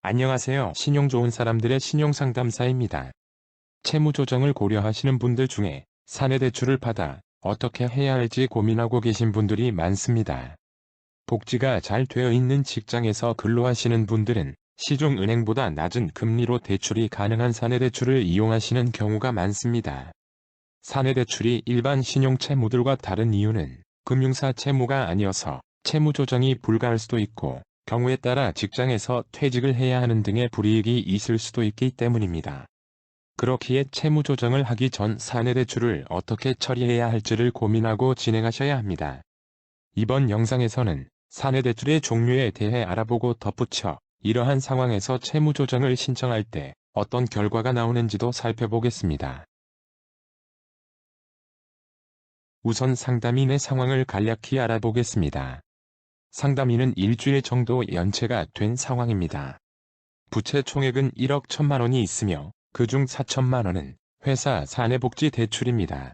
안녕하세요. 신용 좋은 사람들의 신용상담사입니다. 채무 조정을 고려하시는 분들 중에 사내 대출을 받아 어떻게 해야 할지 고민하고 계신 분들이 많습니다. 복지가 잘 되어 있는 직장에서 근로하시는 분들은 시중은행보다 낮은 금리로 대출이 가능한 사내 대출을 이용하시는 경우가 많습니다. 사내 대출이 일반 신용채무들과 다른 이유는 금융사 채무가 아니어서 채무 조정이 불가할 수도 있고 경우에 따라 직장에서 퇴직을 해야 하는 등의 불이익이 있을 수도 있기 때문입니다. 그렇기에 채무 조정을 하기 전 사내 대출을 어떻게 처리해야 할지를 고민하고 진행하셔야 합니다. 이번 영상에서는 사내 대출의 종류에 대해 알아보고 덧붙여 이러한 상황에서 채무 조정을 신청할 때 어떤 결과가 나오는지도 살펴보겠습니다. 우선 상담인의 상황을 간략히 알아보겠습니다. 상담인은 일주일 정도 연체가 된 상황입니다. 부채 총액은 1억 1천만 원이 있으며 그중 4천만 원은 회사 사내복지 대출입니다.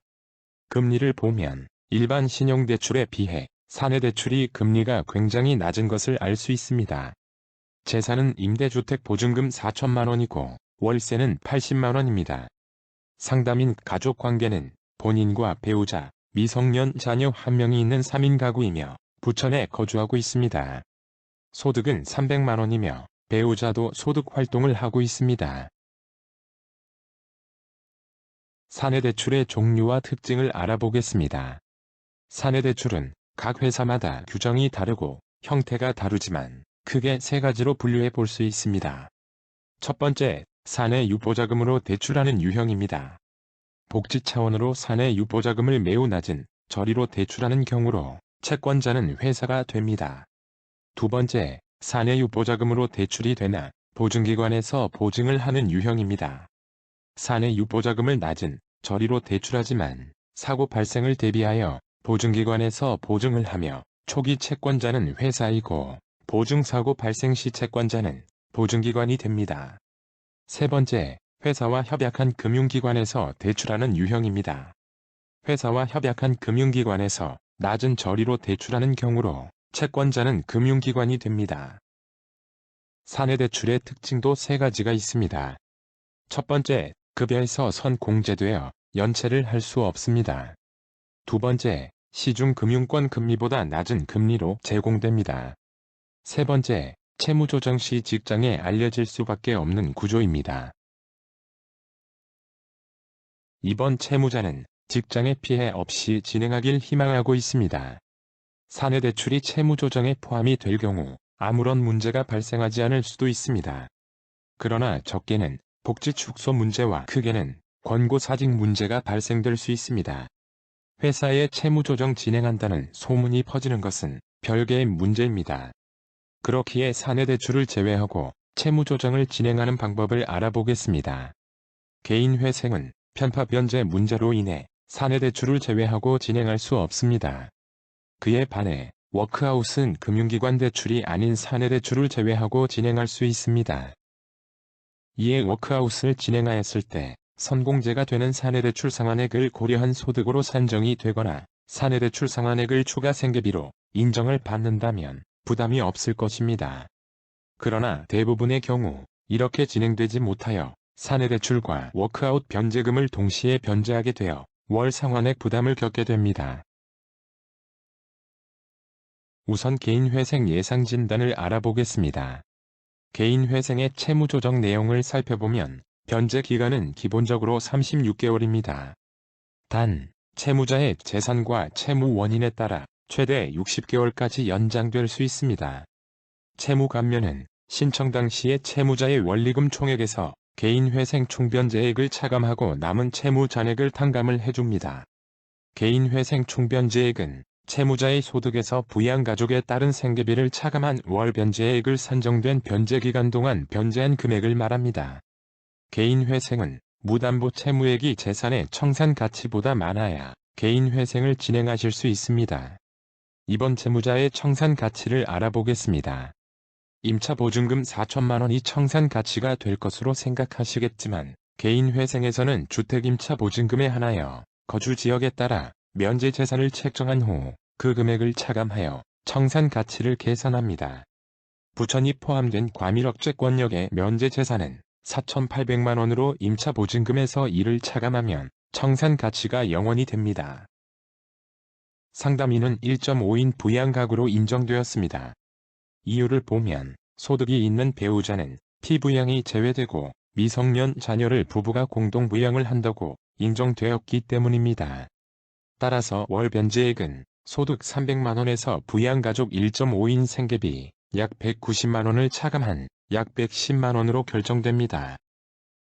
금리를 보면 일반 신용대출에 비해 사내대출이 금리가 굉장히 낮은 것을 알 수 있습니다. 재산은 임대주택 보증금 4천만 원이고 월세는 80만 원입니다. 상담인 가족관계는 본인과 배우자, 미성년 자녀 1명이 있는 3인 가구이며 부천에 거주하고 있습니다. 소득은 300만 원이며 배우자도 소득 활동을 하고 있습니다. 사내대출의 종류와 특징을 알아보겠습니다. 사내대출은 각 회사마다 규정이 다르고 형태가 다르지만 크게 세 가지로 분류해 볼 수 있습니다. 첫 번째, 사내 유보자금으로 대출하는 유형입니다. 복지 차원으로 사내 유보자금을 매우 낮은 저리로 대출하는 경우로 채권자는 회사가 됩니다. 두 번째, 사내 유보자금으로 대출이 되나 보증기관에서 보증을 하는 유형입니다. 사내 유보자금을 낮은 저리로 대출하지만 사고 발생을 대비하여 보증기관에서 보증을 하며 초기 채권자는 회사이고 보증사고 발생 시 채권자는 보증기관이 됩니다. 세 번째, 회사와 협약한 금융기관에서 대출하는 유형입니다. 회사와 협약한 금융기관에서 낮은 저리로 대출하는 경우로 채권자는 금융기관이 됩니다. 사내대출의 특징도 세 가지가 있습니다. 첫 번째, 급여에서 선공제되어 연체를 할 수 없습니다. 두 번째, 시중금융권 금리보다 낮은 금리로 제공됩니다. 세 번째, 채무조정 시 직장에 알려질 수밖에 없는 구조입니다. 이번 채무자는 직장에 피해 없이 진행하길 희망하고 있습니다. 사내대출이 채무조정에 포함이 될 경우 아무런 문제가 발생하지 않을 수도 있습니다. 그러나 적게는 복지 축소 문제와 크게는 권고사직 문제가 발생될 수 있습니다. 회사에 채무조정 진행한다는 소문이 퍼지는 것은 별개의 문제입니다. 그렇기에 사내대출을 제외하고 채무조정을 진행하는 방법을 알아보겠습니다. 개인회생은 편파 변제 문제로 인해 사내대출을 제외하고 진행할 수 없습니다. 그에 반해 워크아웃은 금융기관 대출이 아닌 사내대출을 제외하고 진행할 수 있습니다. 이에 워크아웃을 진행하였을 때 선공제가 되는 사내대출 상환액을 고려한 소득으로 산정이 되거나 사내대출 상환액을 추가 생계비로 인정을 받는다면 부담이 없을 것입니다. 그러나 대부분의 경우 이렇게 진행되지 못하여 사내대출과 워크아웃 변제금을 동시에 변제하게 되어 월 상환액 부담을 겪게 됩니다. 우선 개인회생 예상진단을 알아보겠습니다. 개인회생의 채무조정 내용을 살펴보면 변제 기간은 기본적으로 36개월입니다. 단, 채무자의 재산과 채무 원인에 따라 최대 60개월까지 연장될 수 있습니다. 채무 감면은 신청 당시에 채무자의 원리금 총액에서 개인회생 총변제액을 차감하고 남은 채무 잔액을 탕감을 해줍니다. 개인회생 총변제액은 채무자의 소득에서 부양가족에 따른 생계비를 차감한 월 변제액을 산정된 변제기간 동안 변제한 금액을 말합니다. 개인회생은 무담보 채무액이 재산의 청산가치보다 많아야 개인회생을 진행하실 수 있습니다. 이번 채무자의 청산가치를 알아보겠습니다. 임차보증금 4천만 원이 청산가치가 될 것으로 생각하시겠지만 개인회생에서는 주택임차보증금에 한하여 거주지역에 따라 면제재산을 책정한 후 그 금액을 차감하여 청산가치를 계산합니다. 부천이 포함된 과밀억제권역의 면제재산은 4,800만원으로 임차 보증금에서 이를 차감하면 청산 가치가 0원이 됩니다. 상담인은 1.5인 부양가구로 인정되었습니다. 이유를 보면 소득이 있는 배우자는 피부양이 제외되고 미성년 자녀를 부부가 공동 부양을 한다고 인정되었기 때문입니다. 따라서 월 변제액은 소득 300만원에서 부양가족 1.5인 생계비 약 190만원을 차감한 약 110만원으로 결정됩니다.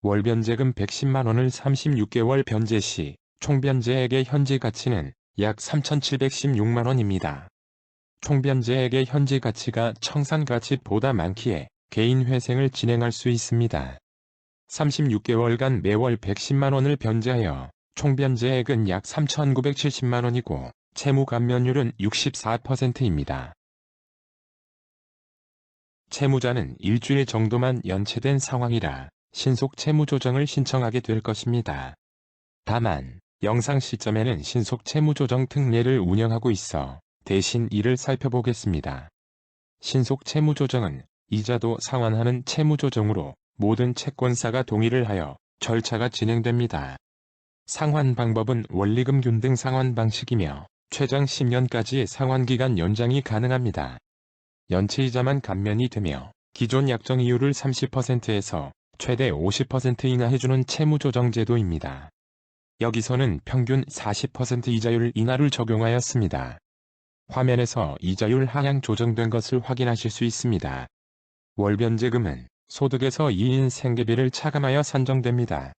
월 변제금 110만원을 36개월 변제 시 총 변제액의 현재 가치는 약 3,716만원입니다. 총 변제액의 현재 가치가 청산 가치보다 많기에 개인 회생을 진행할 수 있습니다. 36개월간 매월 110만원을 변제하여 총 변제액은 약 3,970만원이고 채무 감면율은 64%입니다. 채무자는 일주일 정도만 연체된 상황이라 신속 채무 조정을 신청하게 될 것입니다. 다만 영상 시점에는 신속 채무 조정 특례를 운영하고 있어 대신 이를 살펴보겠습니다. 신속 채무 조정은 이자도 상환하는 채무 조정으로 모든 채권사가 동의를 하여 절차가 진행됩니다. 상환 방법은 원리금 균등 상환 방식이며 최장 10년까지 상환기간 연장이 가능합니다. 연체이자만 감면이 되며 기존 약정 이율을 30%에서 최대 50% 인하해주는 채무조정제도입니다. 여기서는 평균 40% 이자율 인하를 적용하였습니다. 화면에서 이자율 하향 조정된 것을 확인하실 수 있습니다. 월 변제금은 소득에서 2인 생계비를 차감하여 산정됩니다.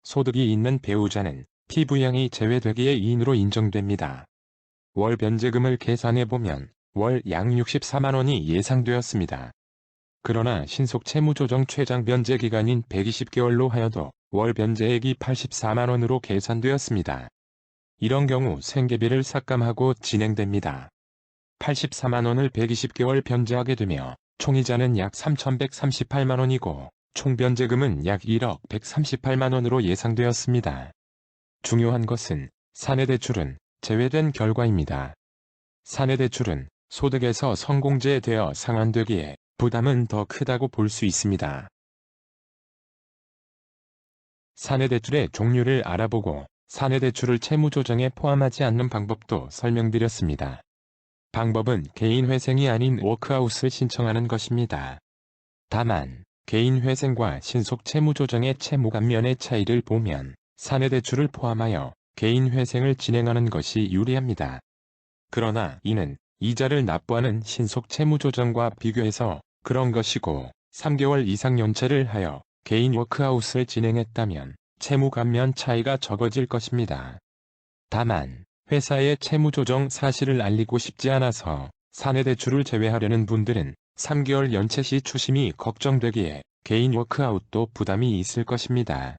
소득이 있는 배우자는 피부양이 제외되기에 2인으로 인정됩니다. 월 변제금을 계산해보면 월 약 64만원이 예상되었습니다. 그러나 신속 채무조정 최장 변제 기간인 120개월로 하여도 월 변제액이 84만원으로 계산되었습니다. 이런 경우 생계비를 삭감하고 진행됩니다. 84만원을 120개월 변제하게 되며 총이자는 약 3,138만원이고 총 변제금은 약 1억 138만원으로 예상되었습니다. 중요한 것은 사내대출은 제외된 결과입니다. 사내대출은 소득에서 선공제되어 상환되기에 부담은 더 크다고 볼 수 있습니다. 사내대출의 종류를 알아보고 사내대출을 채무조정에 포함하지 않는 방법도 설명드렸습니다. 방법은 개인회생이 아닌 워크아웃을 신청하는 것입니다. 다만 개인회생과 신속 채무조정의 채무감면의 차이를 보면 사내대출을 포함하여 개인회생을 진행하는 것이 유리합니다. 그러나 이는 이자를 납부하는 신속 채무조정과 비교해서 그런 것이고 3개월 이상 연체를 하여 개인 워크아웃을 진행했다면 채무감면 차이가 적어질 것입니다. 다만 회사에 채무조정 사실을 알리고 싶지 않아서 사내대출을 제외하려는 분들은 3개월 연체 시 추심이 걱정되기에 개인 워크아웃도 부담이 있을 것입니다.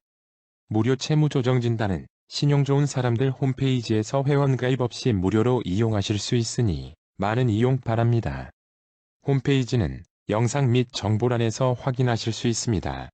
무료 채무조정 진단은 신용 좋은 사람들 홈페이지에서 회원가입 없이 무료로 이용하실 수 있으니 많은 이용 바랍니다. 홈페이지는 영상 및 정보란에서 확인하실 수 있습니다.